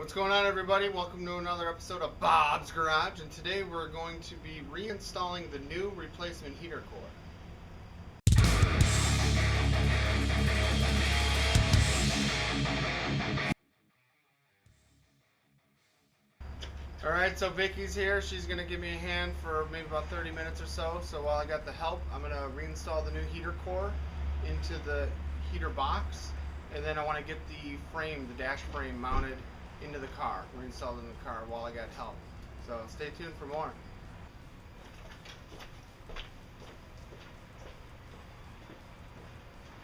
What's going on, everybody? Welcome to another episode of Bob's Garage, and today we're going to be reinstalling the new replacement heater core. Alright, so Vicky's here. She's going to give me a hand for maybe about 30 minutes or so. So while I got the help, I'm going to reinstall the new heater core into the heater box, and then I want to get the frame, the dash frame, mounted into the car, reinstalled in the car while I got help. So stay tuned for more.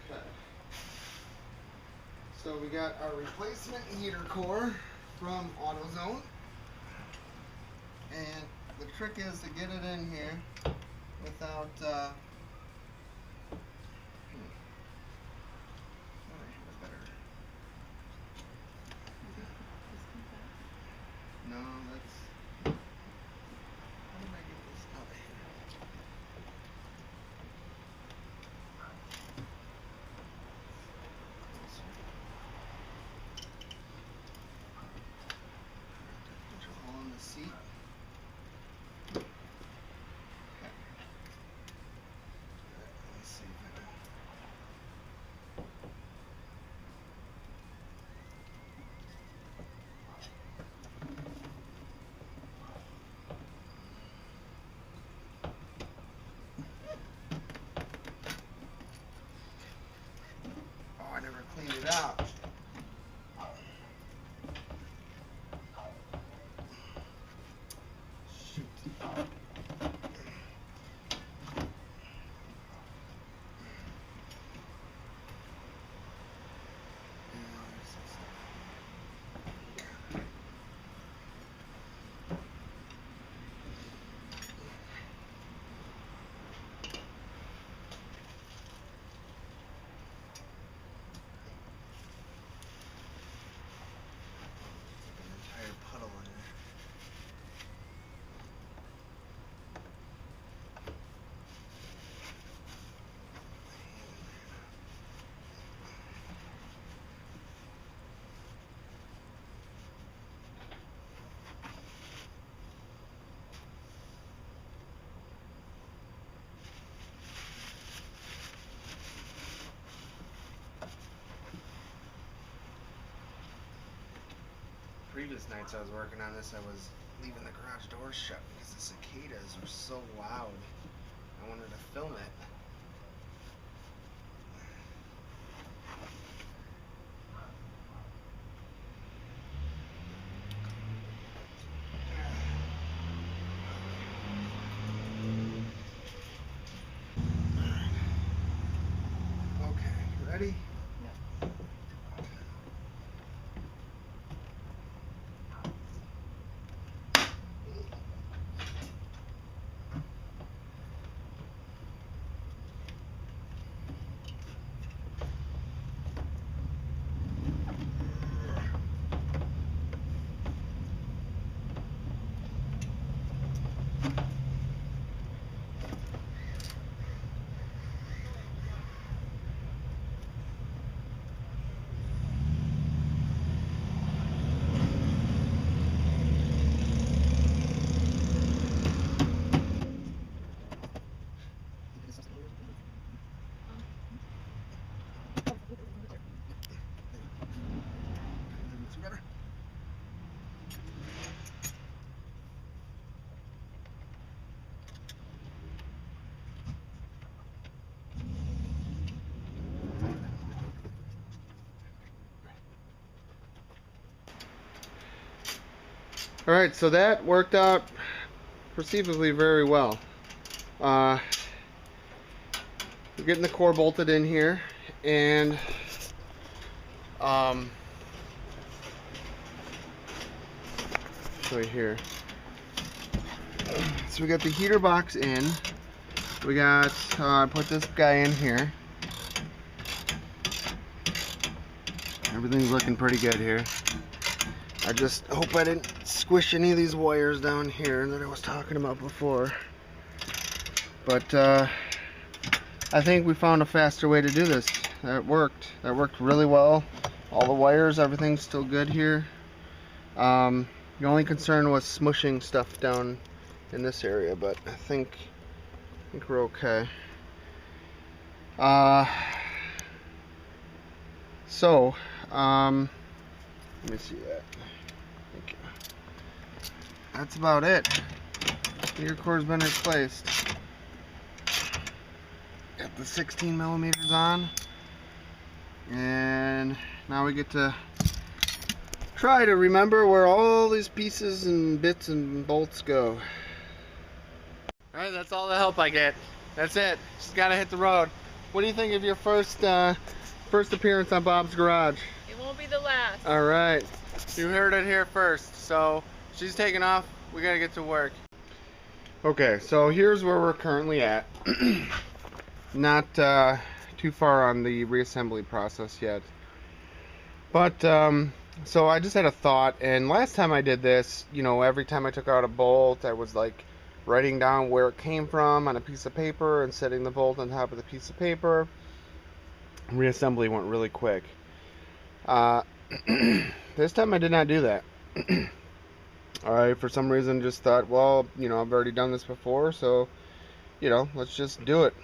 Okay. So we got our replacement heater core from AutoZone. And the trick is to get it in here without no, that's, how did I get this out of here? Put your hole in the seat. Okay. Let's see if I can. Oh, I never cleaned it out. Shoot. Puddle in there. Previous nights I was working on this, I was leaving the garage doors shut because the cicadas were so loud. I wanted to film it. Okay, you ready? Alright, so that worked out perceivably very well. We're getting the core bolted in here, and show you here. So we got the heater box in. We got put this guy in here. Everything's looking pretty good here. I just hope I didn't squish any of these wires down here that I was talking about before. But I think we found a faster way to do this. That worked. That worked really well. All the wires, everything's still good here. The only concern was smushing stuff down in this area, but I think we're okay. So, let me see that. Thank you. That's about it. Your core's been replaced. Got the 16 millimeters on, and now we get to try to remember where all these pieces and bits and bolts go. Alright, that's all the help I get. That's it. Just gotta hit the road. What do you think of your first appearance on Bob's Garage? It won't be the last. Alright. You heard it here first. So, she's taking off. We gotta get to work. Okay, so here's where we're currently at. Not too far on the reassembly process yet. But, so I just had a thought, and last time I did this, you know, every time I took out a bolt, I was like writing down where it came from on a piece of paper and setting the bolt on top of the piece of paper. Reassembly went really quick. This time I did not do that. I, for some reason, just thought, well, you know, I've already done this before, so, you know, let's just do it.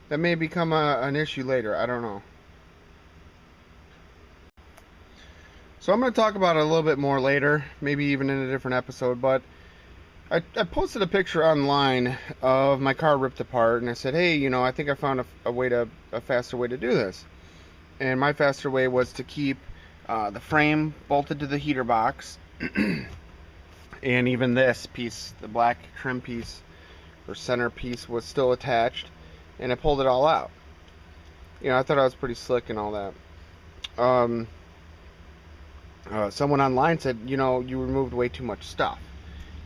That may become an issue later, I don't know. So I'm going to talk about it a little bit more later, maybe even in a different episode, but I posted a picture online of my car ripped apart, and I said, hey, you know, I think I found a faster way to do this. And my faster way was to keep the frame bolted to the heater box, and even this piece, the black trim piece, or center piece, was still attached, and I pulled it all out. You know, I thought I was pretty slick and all that. Someone online said, you know, you removed way too much stuff.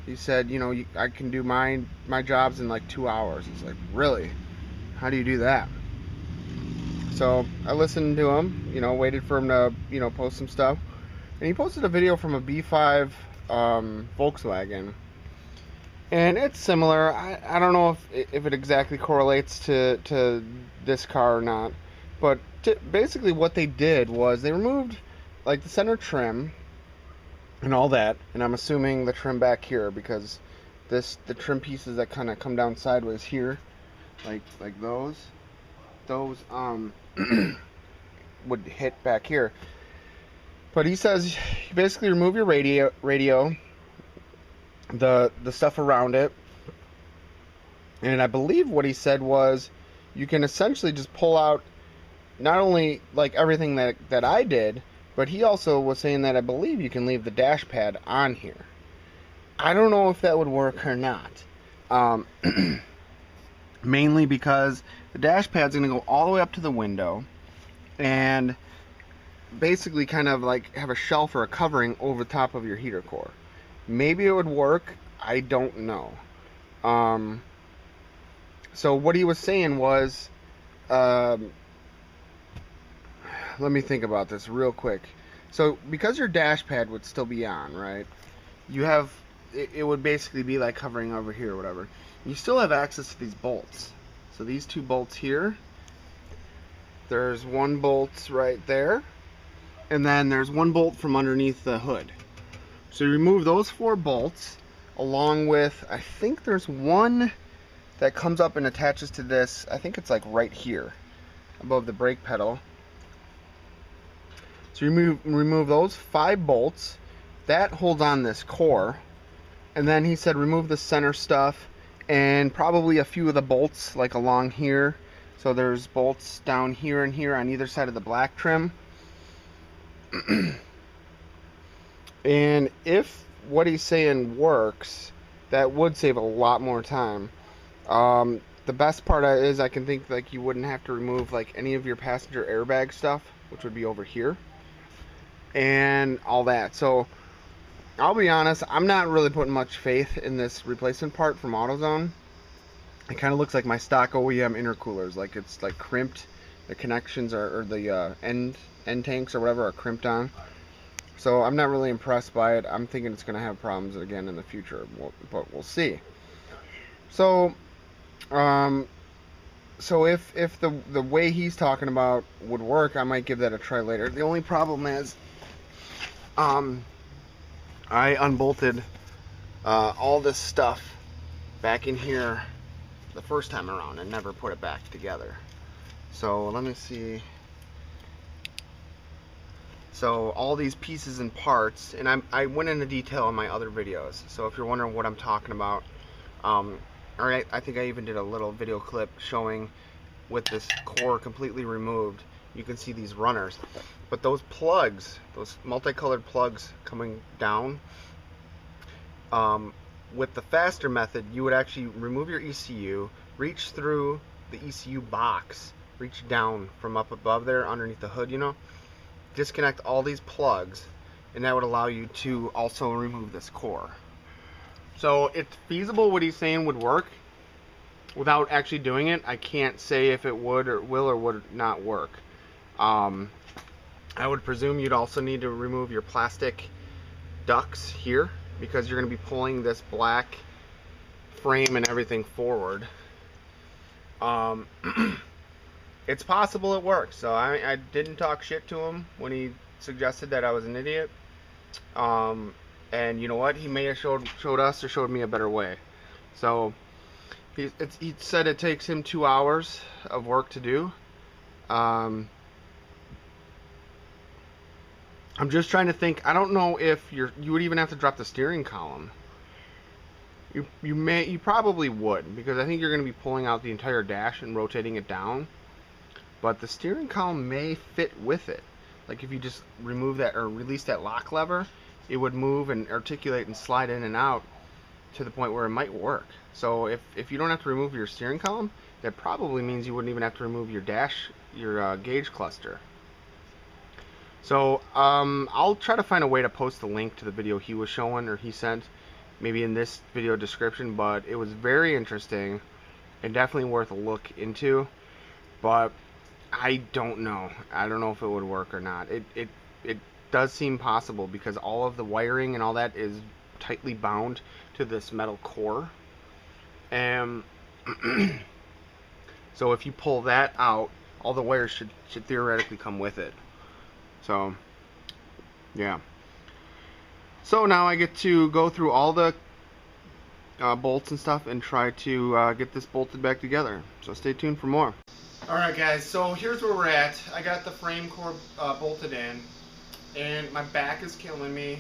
He said, you know, I can do my jobs in like 2 hours. He's like, really? How do you do that? So I listened to him, you know, waited for him to, you know, post some stuff. And he posted a video from a B5 Volkswagen. And it's similar. I don't know if it exactly correlates to this car or not. But basically what they did was they removed like the center trim and all that, and I'm assuming the trim back here, because the trim pieces that kind of come down sideways here, like those would hit back here. But he says you basically remove your radio, the stuff around it, and I believe what he said was you can essentially just pull out not only like everything that I did, but he also was saying that I believe you can leave the dash pad on here. I don't know if that would work or not. Mainly because the dash pad's going to go all the way up to the window and basically kind of like have a shelf or a covering over the top of your heater core. Maybe it would work. I don't know. So what he was saying was, let me think about this real quick. So because your dash pad would still be on, right? You have, it would basically be like hovering over here or whatever. You still have access to these bolts. So these two bolts here, there's one bolt right there, and then there's one bolt from underneath the hood. So you remove those 4 bolts along with, I think there's one that comes up and attaches to this. I think it's like right here above the brake pedal. So you remove those 5 bolts. That holds on this core. And then he said remove the center stuff and probably a few of the bolts like along here. So there's bolts down here and here on either side of the black trim. And if what he's saying works, that would save a lot more time. The best part is I can think like you wouldn't have to remove like any of your passenger airbag stuff, which would be over here, and all that. So I'll be honest, I'm not really putting much faith in this replacement part from AutoZone. It kind of looks like my stock OEM intercoolers, like it's like crimped. The connections or the end tanks or whatever are crimped on. So I'm not really impressed by it. I'm thinking it's going to have problems again in the future, but we'll see. So if the way he's talking about would work, I might give that a try later. The only problem is I unbolted all this stuff back in here the first time around and never put it back together. So let me see. So all these pieces and parts, and I went into detail in my other videos. So if you're wondering what I'm talking about, alright, I think I even did a little video clip showing with this core completely removed, you can see these runners. But those plugs, those multicolored plugs coming down, with the faster method, you would actually remove your ECU, reach through the ECU box, reach down from up above there underneath the hood, you know, disconnect all these plugs, and that would allow you to also remove this core. So it's feasible what he's saying would work. Without actually doing it, I can't say if it would or will or would not work. I would presume you'd also need to remove your plastic ducts here, because you're going to be pulling this black frame and everything forward. It's possible it works, so I didn't talk shit to him when he suggested that I was an idiot. And you know what? He may have showed us or showed me a better way. So he said it takes him 2 hours of work to do. I'm just trying to think. I don't know if you would even have to drop the steering column. You probably would, because I think you're going to be pulling out the entire dash and rotating it down. But the steering column may fit with it. Like if you just remove that or release that lock lever, it would move and articulate and slide in and out to the point where it might work. So if you don't have to remove your steering column, that probably means you wouldn't even have to remove your gauge cluster. So I'll try to find a way to post the link to the video he was showing or he sent, maybe in this video description. But it was very interesting and definitely worth a look into. But I don't know. I don't know if it would work or not. It does seem possible because all of the wiring and all that is tightly bound to this metal core. And so if you pull that out, all the wires should theoretically come with it. So yeah. So now I get to go through all the bolts and stuff and try to get this bolted back together. So stay tuned for more. Alright guys, so here's where we're at. I got the frame core bolted in, and my back is killing me,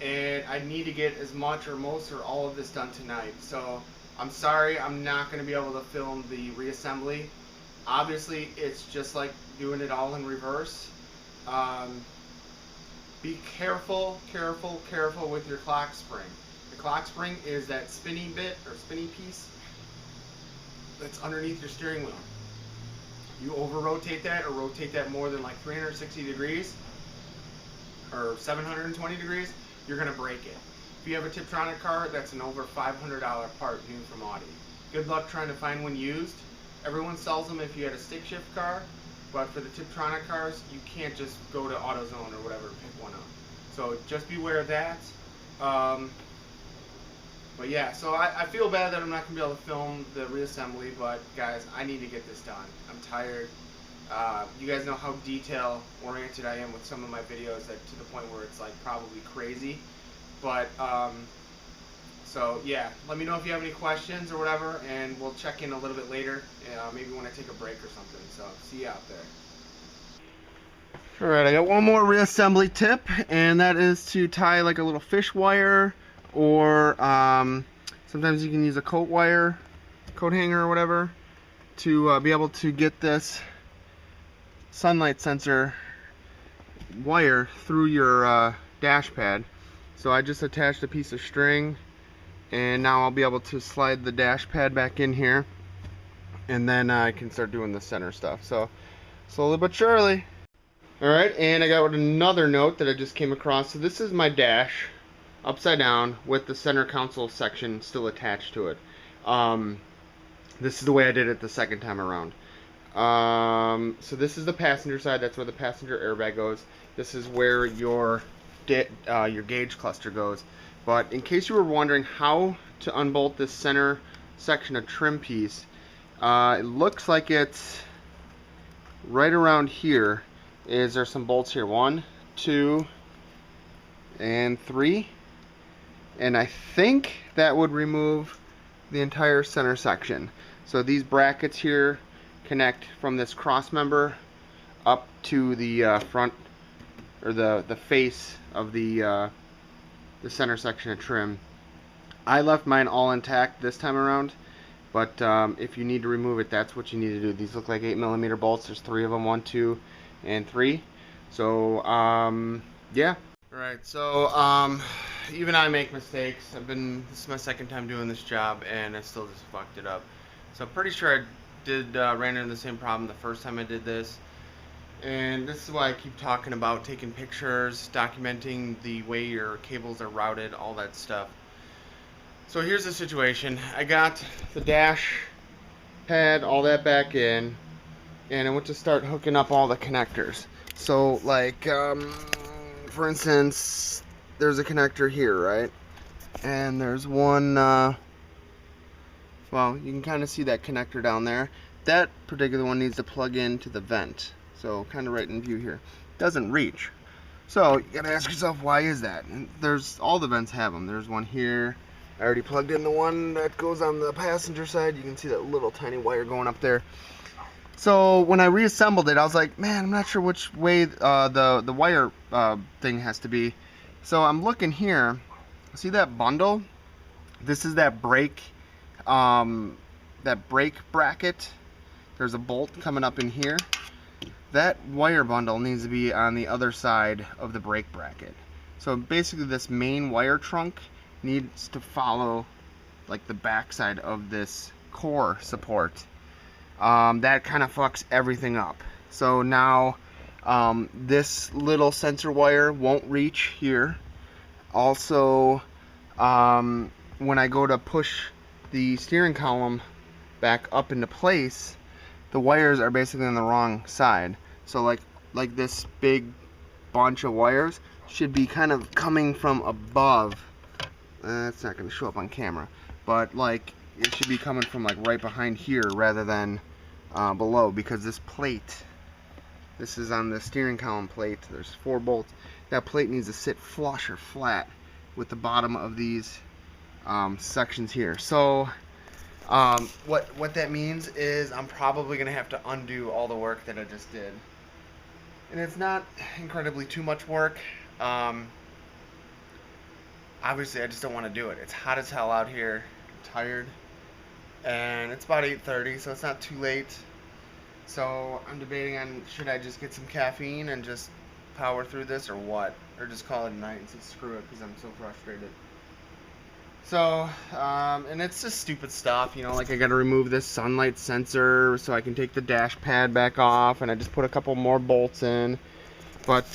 and I need to get as much or most or all of this done tonight. So I'm sorry I'm not going to be able to film the reassembly. Obviously it's just like doing it all in reverse. Be careful with your clock spring. The clock spring is that spinny bit or spinny piece that's underneath your steering wheel. You over rotate that or rotate that more than like 360 degrees or 720 degrees, you're going to break it. If you have a Tiptronic car, that's an over $500 part new from Audi. Good luck trying to find one used. Everyone sells them if you had a stick shift car, but for the Tiptronic cars, you can't just go to AutoZone or whatever and pick one up. So just beware of that. But yeah, so I feel bad that I'm not going to be able to film the reassembly, but guys, I need to get this done. I'm tired. You guys know how detail-oriented I am with some of my videos, that to the point where it's like probably crazy. But, so yeah, let me know if you have any questions or whatever, and we'll check in a little bit later, maybe when I take a break or something. So, see you out there. Alright, I got one more reassembly tip, and that is to tie like a little fish wire, or sometimes you can use a coat hanger or whatever, to be able to get this sunlight sensor wire through your dash pad. So I just attached a piece of string, and now I'll be able to slide the dash pad back in here, and then I can start doing the center stuff. So slowly but surely. Alright, and I got another note that I just came across. So this is my dash upside down with the center console section still attached to it. This is the way I did it the second time around. So this is the passenger side. That's where the passenger airbag goes. This is where your gauge cluster goes. But in case you were wondering how to unbolt this center section of trim piece, it looks like it's right around here. There's some bolts here. 1, 2, and 3. And I think that would remove the entire center section. So these brackets here connect from this cross member up to the front, or the face of the center section of trim. I left mine all intact this time around, but if you need to remove it, that's what you need to do. These look like 8mm bolts. There's 3 of them, 1, 2, and 3. So yeah. Alright, so even I make mistakes. This is my second time doing this job, and I still just fucked it up. So I'm pretty sure I ran into the same problem the first time I did this. And this is why I keep talking about taking pictures, documenting the way your cables are routed, all that stuff. So here's the situation. I got the dash pad, all that back in, and I went to start hooking up all the connectors. So like, for instance, there's a connector here, right? And there's one, well, you can kind of see that connector down there. That particular one needs to plug into the vent. So kind of right in view here. Doesn't reach. So you gotta ask yourself, why is that? And all the vents have them. There's one here. I already plugged in the one that goes on the passenger side. You can see that little tiny wire going up there. So when I reassembled it, I was like, man, I'm not sure which way the wire thing has to be. So I'm looking here. See that bundle? This is that brake bracket. There's a bolt coming up in here. That wire bundle needs to be on the other side of the brake bracket. So basically this main wire trunk needs to follow like the back side of this core support. That kind of fucks everything up. So now this little sensor wire won't reach here. Also, when I go to push the steering column back up into place, the wires are basically on the wrong side. So like this big bunch of wires should be kind of coming from above. That's not going to show up on camera, but like it should be coming from like right behind here rather than below, because this plate, this is on the steering column plate. There's 4 bolts. That plate needs to sit flush or flat with the bottom of these sections here. So what that means is I'm probably going to have to undo all the work that I just did. And it's not incredibly too much work. Obviously, I just don't want to do it. It's hot as hell out here. I'm tired. And it's about 8:30, so it's not too late. So I'm debating on, should I just get some caffeine and just power through this, or what? Or just call it a night and say screw it because I'm so frustrated. So, and it's just stupid stuff, you know, like I gotta remove this sunlight sensor so I can take the dash pad back off, and I just put a couple more bolts in. But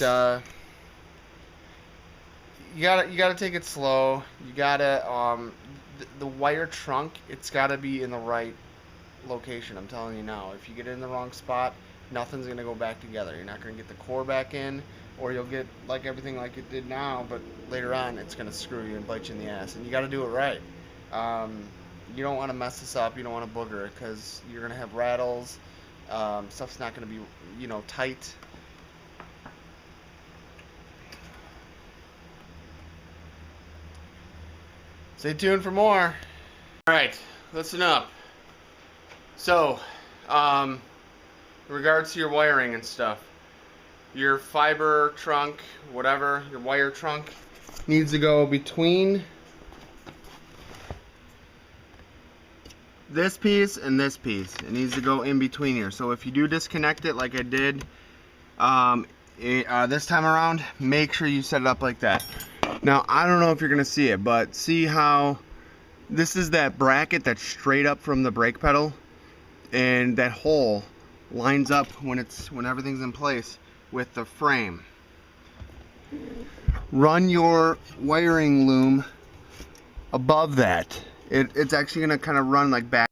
you gotta take it slow. You gotta the wire trunk, it's gotta be in the right location. I'm telling you now. If you get it in the wrong spot, nothing's gonna go back together. You're not gonna get the core back in, or you'll get like everything like it did now, but later on it's gonna screw you and bite you in the ass. And you gotta do it right. You don't want to mess this up. You don't want to booger it, because you're gonna have rattles. Stuff's not gonna be, you know, tight. Stay tuned for more. Alright, listen up. So, in regards to your wiring and stuff, your fiber trunk, whatever, your wire trunk, needs to go between this piece and this piece. It needs to go in between here. So if you do disconnect it like I did this time around, make sure you set it up like that. Now, I don't know if you're gonna see it, but see how this is that bracket that's straight up from the brake pedal, and that hole lines up when everything's in place with the frame. Run your wiring loom above that. It's actually gonna kind of run like back.